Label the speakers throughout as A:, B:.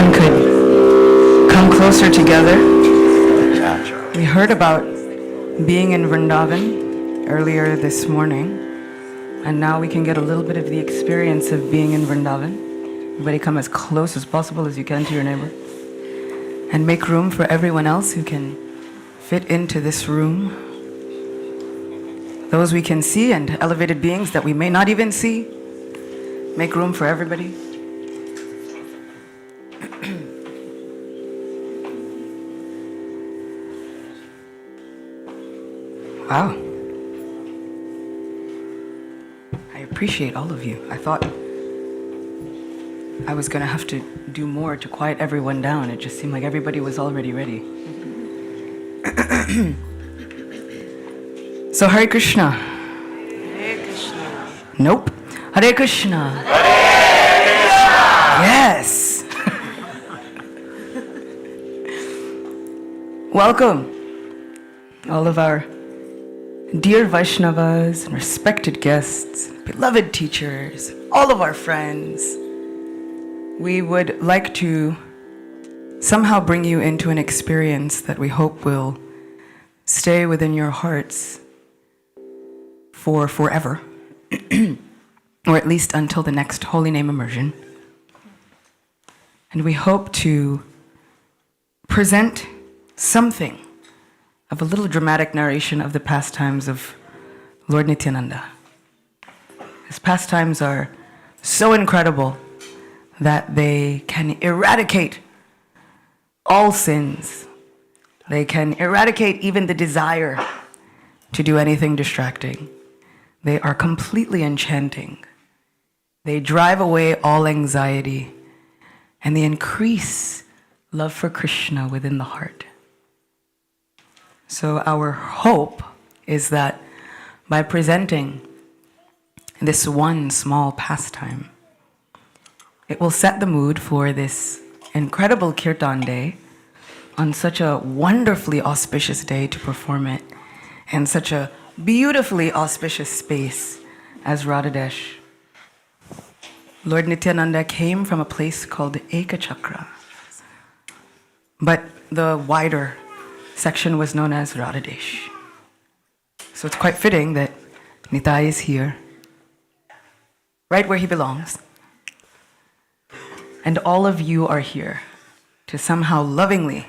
A: everyone could come closer together. We heard about being in Vrindavan earlier this morning, and now we can get a little bit of the experience of being in Vrindavan. Everybody come as close as possible as you can to your neighbor, and make room for everyone else who can fit into this room. Those we can see and elevated beings that we may not even see. Make room for everybody. Wow. I appreciate all of you. I thought I was going to have to do more to quiet everyone down. It just seemed like everybody was already ready. So Hare Krishna.
B: Hare Krishna.
A: Nope. Hare Krishna.
B: Hare Krishna.
A: Yes. Welcome, all of our dear Vaishnavas and respected guests, beloved teachers, all of our friends. We would like to somehow bring you into an experience that we hope will stay within your hearts for forever, or at least until the next Holy Name Immersion. And we hope to present something of a little dramatic narration of the pastimes of Lord Nityananda. His pastimes are so incredible that they can eradicate all sins. They can eradicate even the desire to do anything distracting. They are completely enchanting. They drive away all anxiety, and they increase love for Krishna within the heart. So our hope is that by presenting this one small pastime, it will set the mood for this incredible Kirtan day on such a wonderfully auspicious day to perform it in such a beautifully auspicious space as Radhadesh. Lord Nityananda came from a place called Ekachakra, but the wider section was known as Radhadesh. So it's quite fitting that Nitai is here, right where he belongs. And all of you are here to somehow lovingly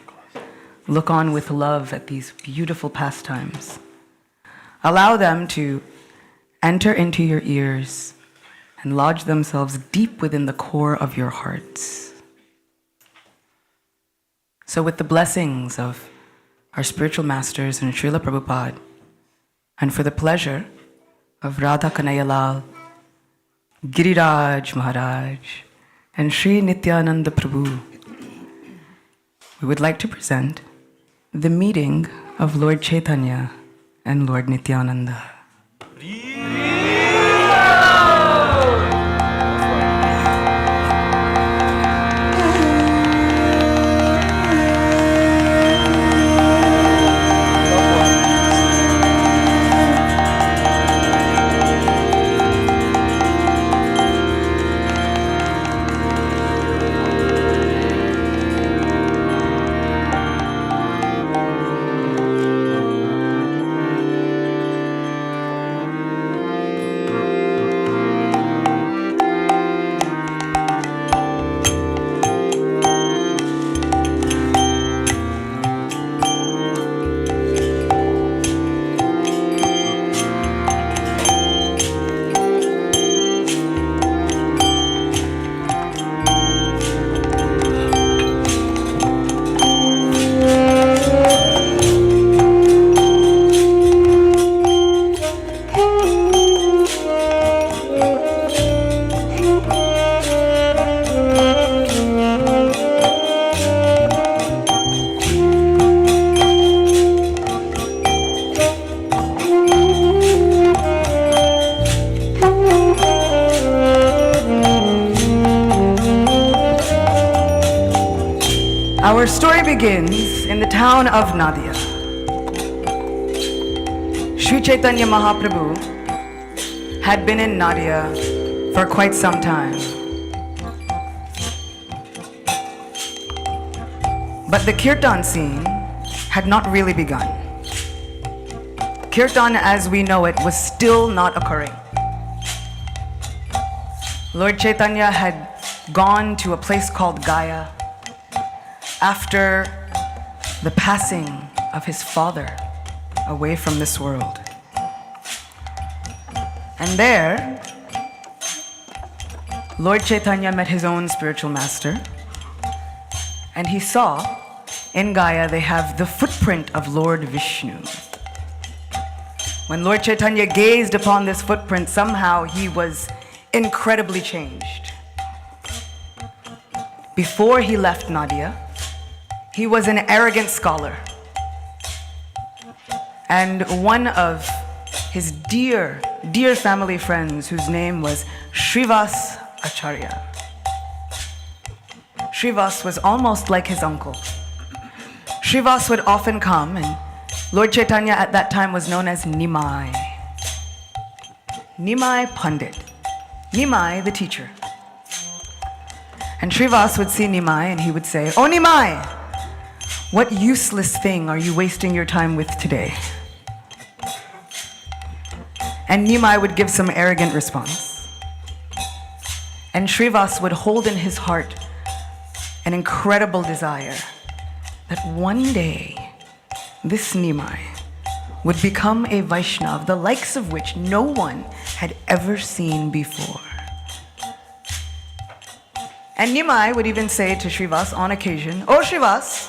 A: look on with love at these beautiful pastimes. Allow them to enter into your ears and lodge themselves deep within the core of your hearts. So with the blessings of our spiritual masters and Srila Prabhupada, and for the pleasure of Radha Kanayalal, Giriraj Maharaj, and Sri Nityananda Prabhu, we would like to present the meeting of Lord Chaitanya and Lord Nityananda. Our story begins in the town of Nadia. Sri Chaitanya Mahaprabhu had been in Nadia for quite some time. But the Kirtan scene had not really begun. Kirtan as we know it was still not occurring. Lord Chaitanya had gone to a place called Gaya after the passing of his father away from this world. And there, Lord Chaitanya met his own spiritual master, and he saw in Gaya they have the footprint of Lord Vishnu. When Lord Chaitanya gazed upon this footprint, somehow he was incredibly changed. Before he left Nadia, he was an arrogant scholar. And one of his dear family friends, whose name was Srivas Acharya. Srivas was almost like his uncle. Srivas would often come, and Lord Chaitanya at that time was known as Nimai. Nimai Pandit. Nimai the teacher. And Srivas would see Nimai and he would say, "Oh Nimai, what useless thing are you wasting your time with today?" And Nimai would give some arrogant response. And Srivas would hold in his heart an incredible desire that one day this Nimai would become a Vaishnav, the likes of which no one had ever seen before. And Nimai would even say to Srivas on occasion, "Oh Srivas,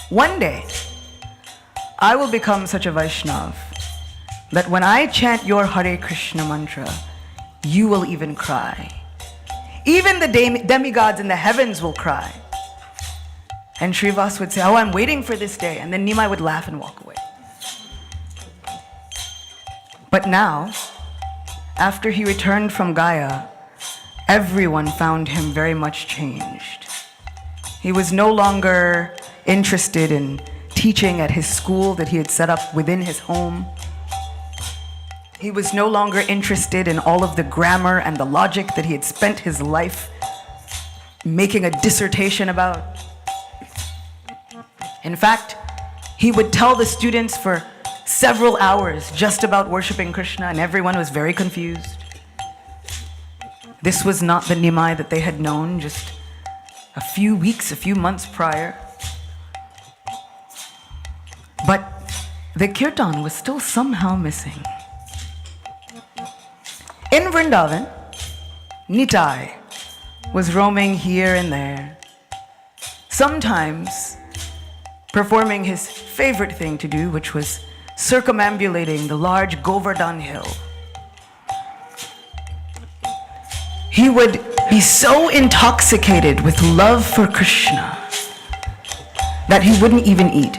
A: one day I will become such a Vaishnav that when I chant your Hare Krishna mantra, you will even cry. Even the demigods in the heavens will cry." And Srivas would say, "Oh, I'm waiting for this day." And then Nimai would laugh and walk away. But now, after he returned from Gaya, everyone found him very much changed. He was no longer interested in teaching at his school that he had set up within his home. He was no longer interested in all of the grammar and the logic that he had spent his life making a dissertation about. In fact, he would tell the students for several hours just about worshiping Krishna, and everyone was very confused. This was not the Nimai that they had known just a few weeks, a few months prior. But the Kirtan was still somehow missing. In Vrindavan, Nitai was roaming here and there, sometimes performing his favorite thing to do, which was circumambulating the large Govardhan hill. He would be so intoxicated with love for Krishna that he wouldn't even eat.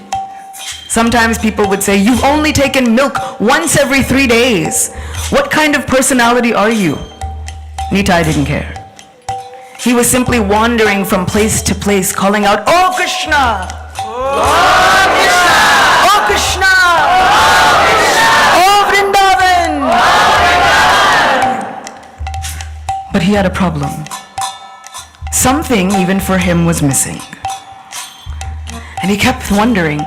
A: Sometimes people would say, "You've only taken milk once every 3 days. What kind of personality are you?" Nitai didn't care. He was simply wandering from place to place, calling out, "Oh Krishna! Oh Krishna! Oh Krishna! Oh Krishna! Oh Vrindavan! Oh Vrindavan!" But he had a problem. Something, even for him, was missing. And he kept wondering,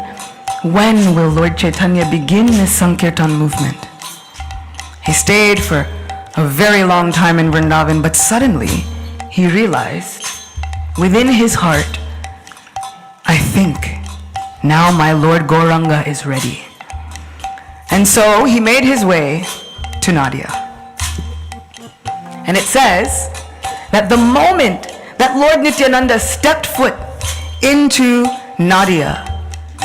A: when will Lord Chaitanya begin this Sankirtan movement? He stayed for a very long time in Vrindavan, but suddenly he realized within his heart, "I think now my Lord Gauranga is ready." And so he made his way to Nadia. And it says that the moment that Lord Nityananda stepped foot into Nadia,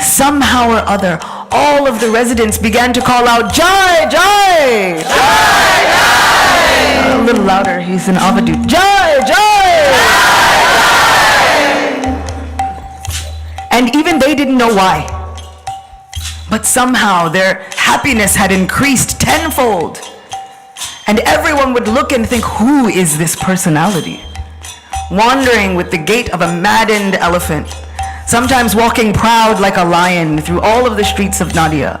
A: somehow or other, all of the residents began to call out, "Jai, Jai! Jai, Jai!" A little louder, he's an avadut. "Jai, Jai! Jai!" And even they didn't know why. But somehow their happiness had increased tenfold. And everyone would look and think, who is this personality? Wandering with the gait of a maddened elephant, sometimes walking proud like a lion through all of the streets of Nadia.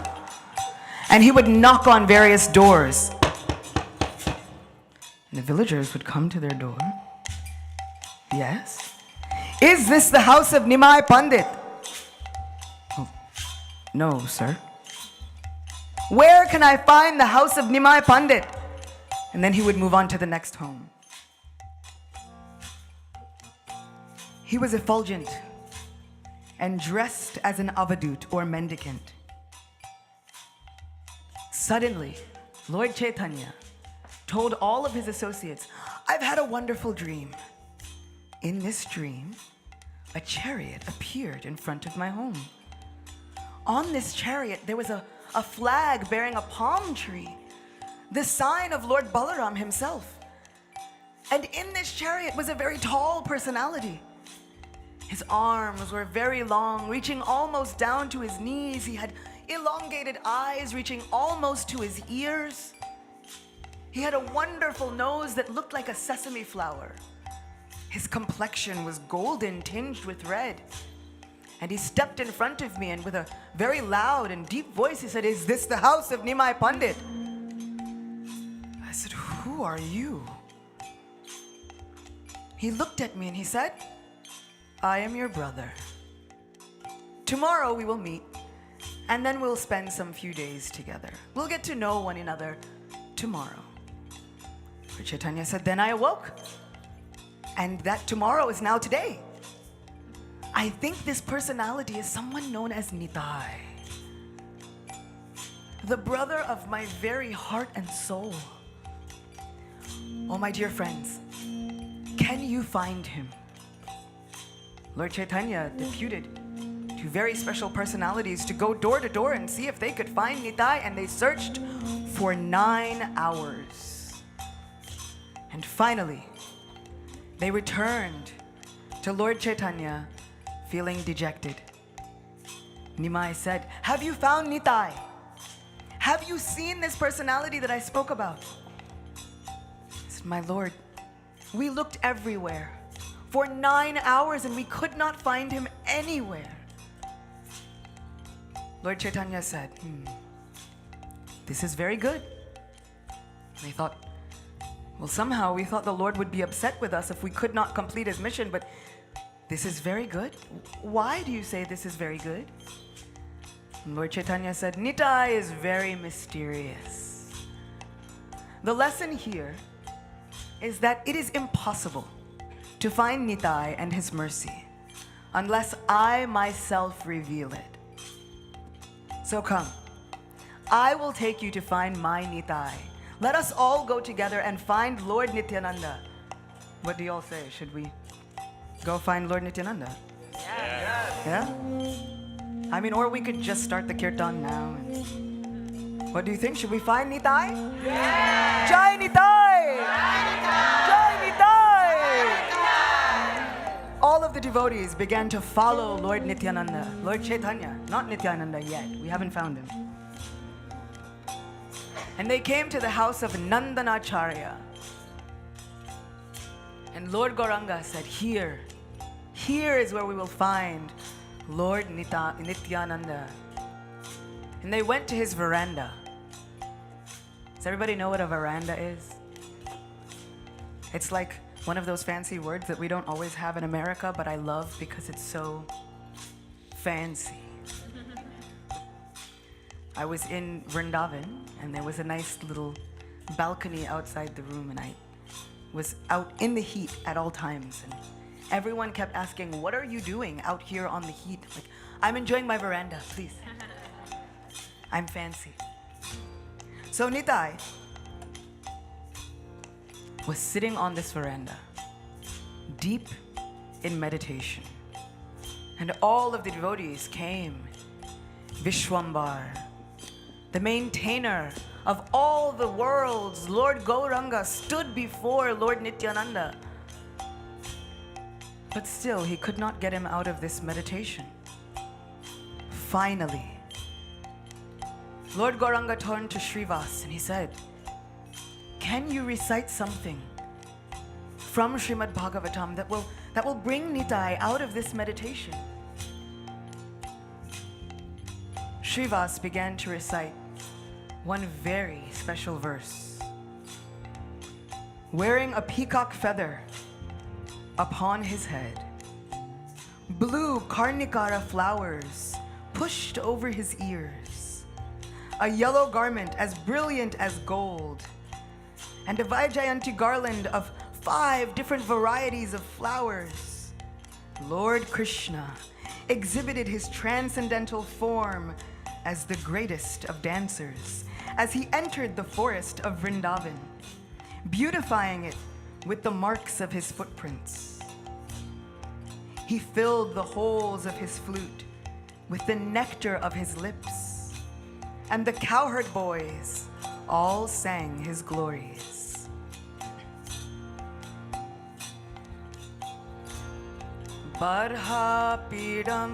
A: And he would knock on various doors. And the villagers would come to their door. "Yes? Is this the house of Nimai Pandit?" No, sir. Where can I find the house of Nimai Pandit? And then he would move on to the next home. He was effulgent and dressed as an avadut or mendicant. Suddenly, Lord Chaitanya told all of his associates, I've had a wonderful dream. In this dream, a chariot appeared in front of my home. On this chariot, there was a flag bearing a palm tree, the sign of Lord Balaram himself. And in this chariot was a very tall personality. His arms were very long, reaching almost down to his knees. He had elongated eyes reaching almost to his ears. He had a wonderful nose that looked like a sesame flower. His complexion was golden tinged with red. And he stepped in front of me and with a very loud and deep voice, he said, Is this the house of Nimai Pandit? I said, Who are you? He looked at me and he said, I am your brother. Tomorrow we will meet and then we'll spend some few days together. We'll get to know one another tomorrow. Lord Chaitanya said, Then I awoke. And that tomorrow is now today. I think this personality is someone known as Nitai, the brother of my very heart and soul. Oh, my dear friends, can you find him? Lord Chaitanya deputed two very special personalities to go door to door and see if they could find Nitai, and they searched for 9 hours. And finally, they returned to Lord Chaitanya feeling dejected. Nimai said, Have you found Nitai? Have you seen this personality that I spoke about? I said, My lord, we looked everywhere for 9 hours and we could not find him anywhere. Lord Chaitanya said, This is very good. And they thought, well, somehow we thought the Lord would be upset with us if we could not complete his mission, but this is very good. Why do you say this is very good? And Lord Chaitanya said, Nitai is very mysterious. The lesson here is that it is impossible to find Nitai and his mercy unless I myself reveal it. So come, I will take you to find my Nitai. Let us all go together and find Lord Nityananda. What do y'all say? Should we go find Lord Nityananda? Yeah? I mean, or we could just start the Kirtan now. What do you think? Should we find Nitai? Yeah! Jai Nitai! Jai Nitai! All of the devotees began to follow Lord Nityananda, Lord Chaitanya, not Nityananda yet. We haven't found him. And they came to the house of Nandanacharya. And Lord Gauranga said, Here is where we will find Lord Nityananda. And they went to his veranda. Does everybody know what a veranda is? It's like one of those fancy words that we don't always have in America, but I love because it's so fancy. I was in Vrindavan, and there was a nice little balcony outside the room, and I was out in the heat at all times. And everyone kept asking, What are you doing out here on the heat? Like, I'm enjoying my veranda, please. I'm fancy. So Nitai was sitting on this veranda, deep in meditation. And all of the devotees came. Vishwambar, the maintainer of all the worlds, Lord Gauranga, stood before Lord Nityananda. But still, he could not get him out of this meditation. Finally, Lord Gauranga turned to Srivas and he said, Can you recite something from Srimad Bhagavatam that will bring Nitai out of this meditation? Srivas began to recite one very special verse. Wearing a peacock feather upon his head, blue karnikara flowers pushed over his ears, a yellow garment as brilliant as gold, and a Vaijayanti garland of 5 different varieties of flowers. Lord Krishna exhibited his transcendental form as the greatest of dancers as he entered the forest of Vrindavan, beautifying it with the marks of his footprints. He filled the holes of his flute with the nectar of his lips, and the cowherd boys all sang his glories. Barha pidam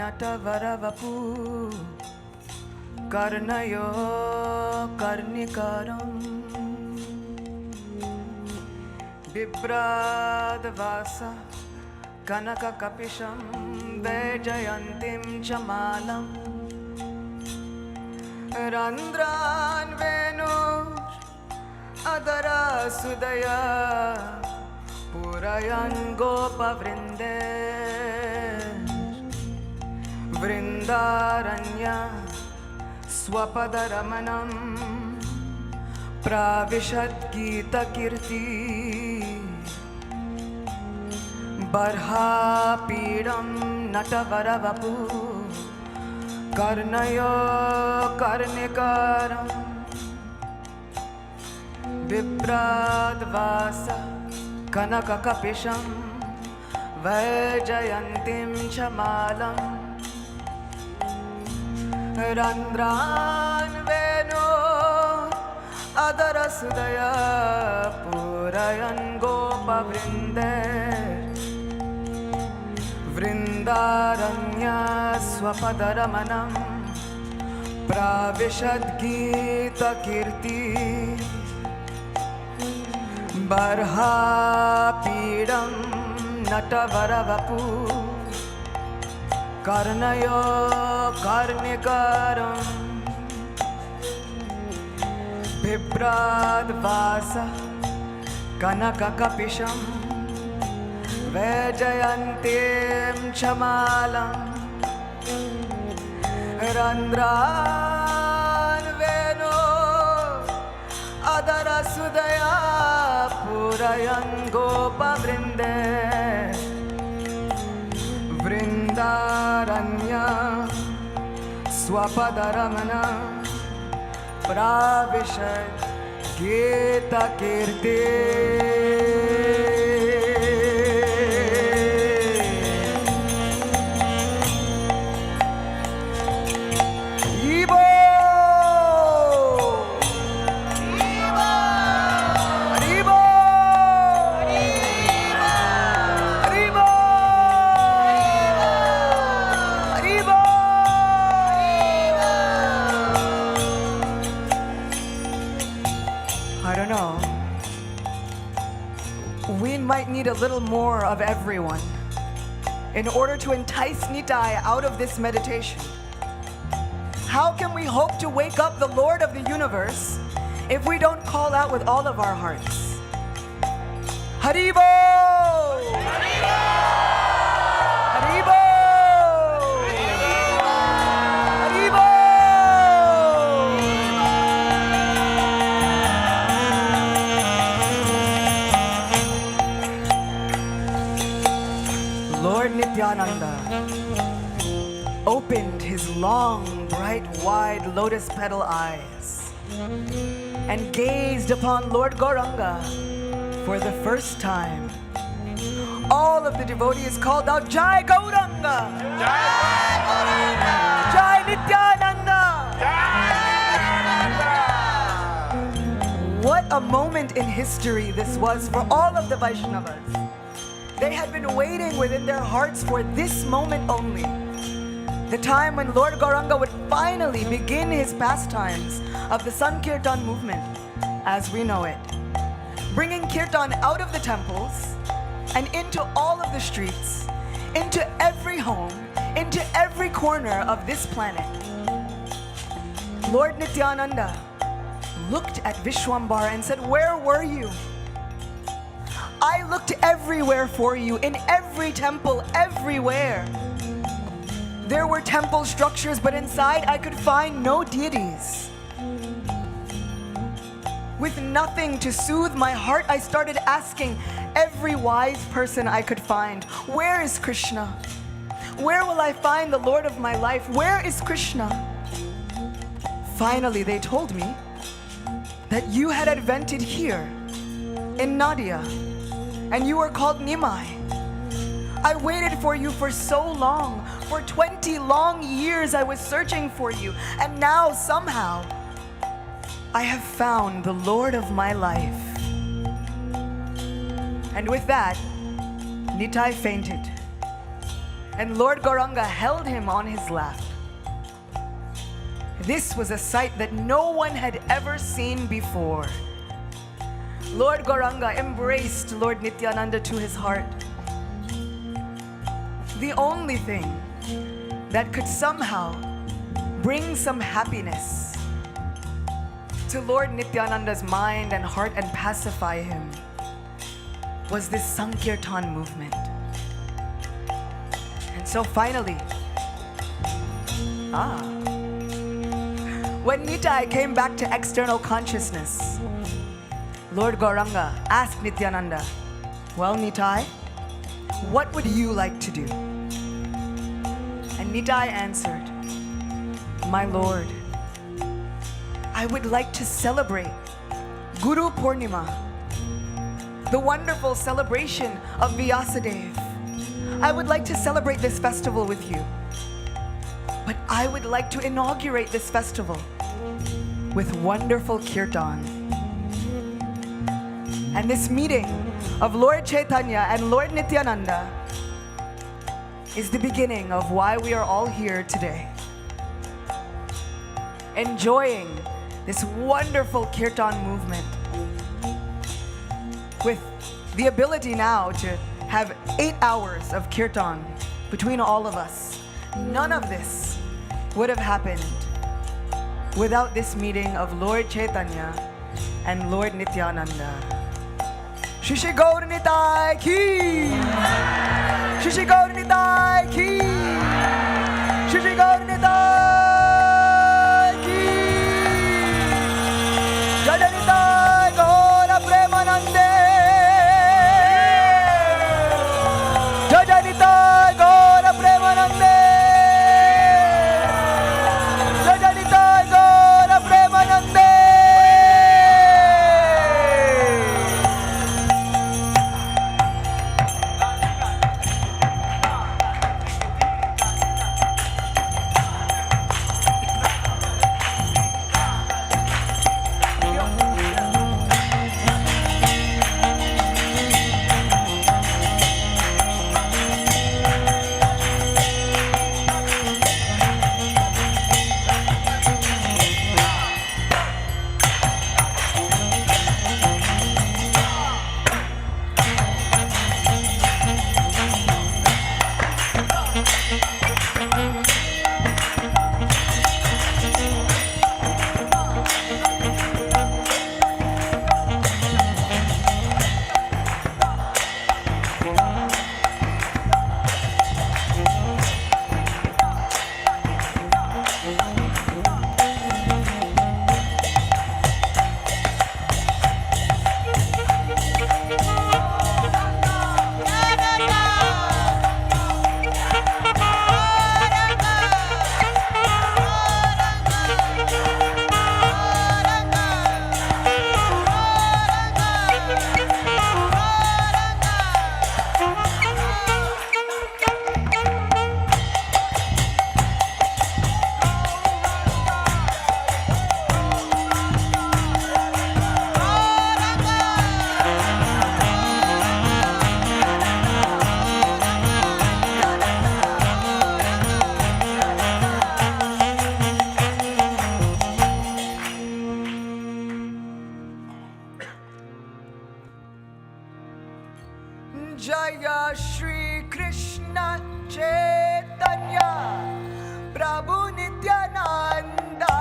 A: natavaravapu karnayo karnikaram bibradvasa kanaka kapisham vejayantim chamalam randran venur adara sudaya purayan gopa vrinde vrindaranya swapadaramanam pravishad gita kirti barha pidam natavaravapu karnayo karnikaram bibradvasa kanaka kapisham vajayantim chamalam randran veno adara sudaya purayan gopa vrinde vrindaranya swapadaramanam pravishad gita kirti barha pidam natavaravapu karnayo karnikaram bibradvasa kanaka kapisham vajayantim chamalam randran veno adara sudaya purayan gopa vrinde vrindaranya swapadaramana pravishad gita kirti need a little more of everyone in order to entice Nitai out of this meditation. How can we hope to wake up the Lord of the universe if we don't call out with all of our hearts? Haribo! Haribo! Haribo! Lord Nityananda opened his long, bright, wide lotus petal eyes and gazed upon Lord Gauranga for the first time. All of the devotees called out, Jai Gauranga! Jai Gauranga! Jai Nityananda! Jai! What a moment in history this was for all of the Vaishnavas. They had been waiting within their hearts for this moment only. The time when Lord Gauranga would finally begin his pastimes of the Sankirtan movement as we know it, bringing Kirtan out of the temples and into all of the streets, into every home, into every corner of this planet. Lord Nityananda looked at Vishwambar and said, "Where were you? I looked everywhere for you, in every temple, everywhere. There were temple structures, but inside I could find no deities. With nothing to soothe my heart, I started asking every wise person I could find, where is Krishna? Where will I find the Lord of my life? Where is Krishna? Finally, they told me that you had advented here in Nadia, and you were called Nimai. I waited for you for so long. For 20 long years I was searching for you, and now somehow I have found the Lord of my life. And with that, Nitai fainted, and Lord Gauranga held him on his lap. This was a sight that no one had ever seen before. Lord Gauranga embraced Lord Nityananda to his heart. The only thing that could somehow bring some happiness to Lord Nityananda's mind and heart and pacify him was this Sankirtan movement. And so finally, when Nitai came back to external consciousness, Lord Gauranga asked Nityananda, well, Nitai, what would you like to do? And Nitai answered, my Lord, I would like to celebrate Guru Purnima, the wonderful celebration of Vyasadeva. I would like to celebrate this festival with you. But I would like to inaugurate this festival with wonderful Kirtan. And this meeting of Lord Chaitanya and Lord Nityananda is the beginning of why we are all here today, enjoying this wonderful Kirtan movement with the ability now to have 8 hours of Kirtan between all of us. None of this would have happened without this meeting of Lord Chaitanya and Lord Nityananda. Shri Gaur Nitai ki! Shri Gaur Nitai ki! Shri Gaur Nitai ki! Jai Nitai Gaura Premanande! Jai Nitai Gaura Premanande! Jai Nitai Gaura Premanande! Jaya Shri Krishna Chaitanya Prabhu Nityananda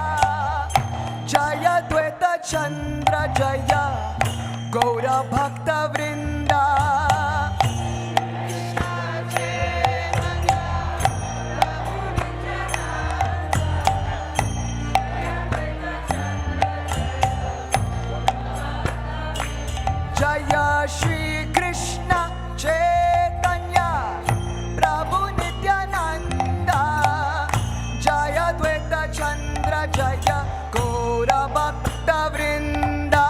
A: Jaya Dvaita Chandra Jaya Gaura Bhakta Vrinda Krishna Chaitanya Prabhu
C: Jaya Shri Krishna Chaitanya Prabhu Nityananda Jaya Dvaita Chandra Jaya Gaura Bhakta Vrinda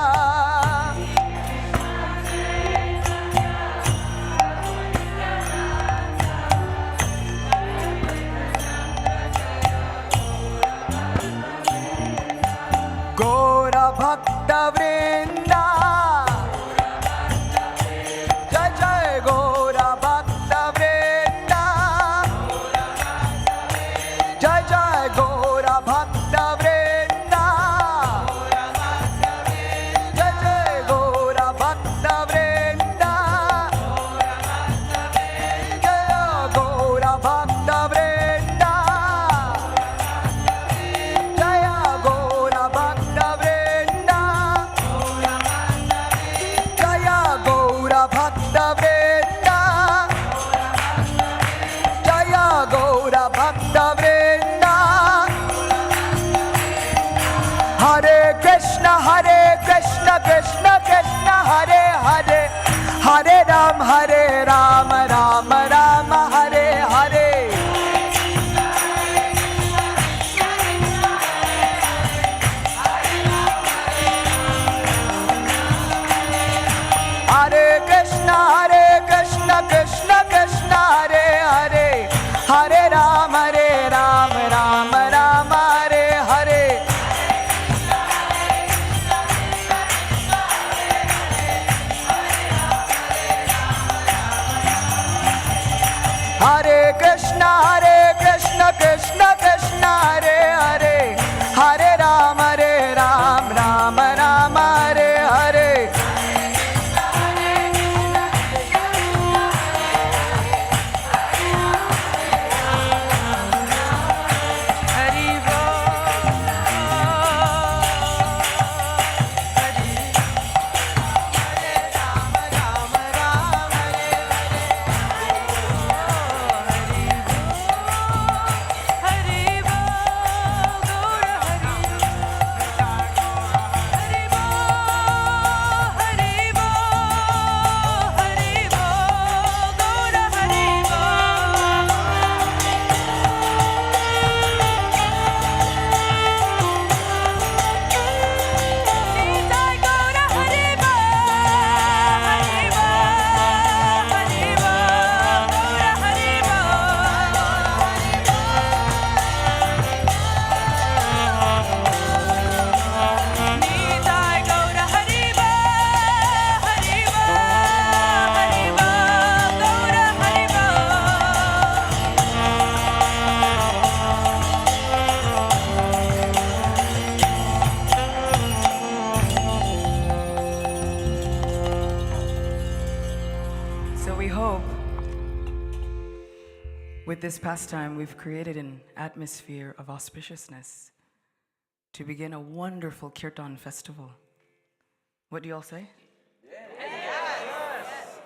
C: Gaura Bhakta Vrinda Jai Jai Gaura Bhakta Vrinda Jai Jai Gaura Bhakta Vrinda Jai Jai Gaura Bhakta Vrinda Jai Gaura Bhakta Vrinda Jaya Gaura Bhakta Vrinda Jaya Gaura Bhakta Vrinda Jaya Gaura Bhakta Vrinda Hare Krishna Krishna Krishna Hare Hare Hare Ram Ram Ram Hare Hare Hare Krishna Krishna Krishna Hare Hare Hare Ram Ram Ram Hare Hare Hare Krishna Krishna Krishna Hare Hare Hare Ram Ram Ram Hare Hare So we hope with this pastime we've created an atmosphere of auspiciousness to begin a wonderful Kirtan festival. What do you all say? Yes.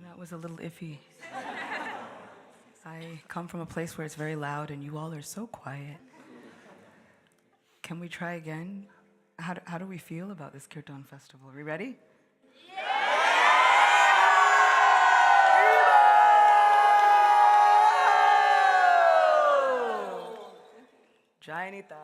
C: That was a little iffy. I come from a place where it's very loud and you all are so quiet. Can we try again? How do we feel about this Kirtan festival? Are we ready? Jai Nita.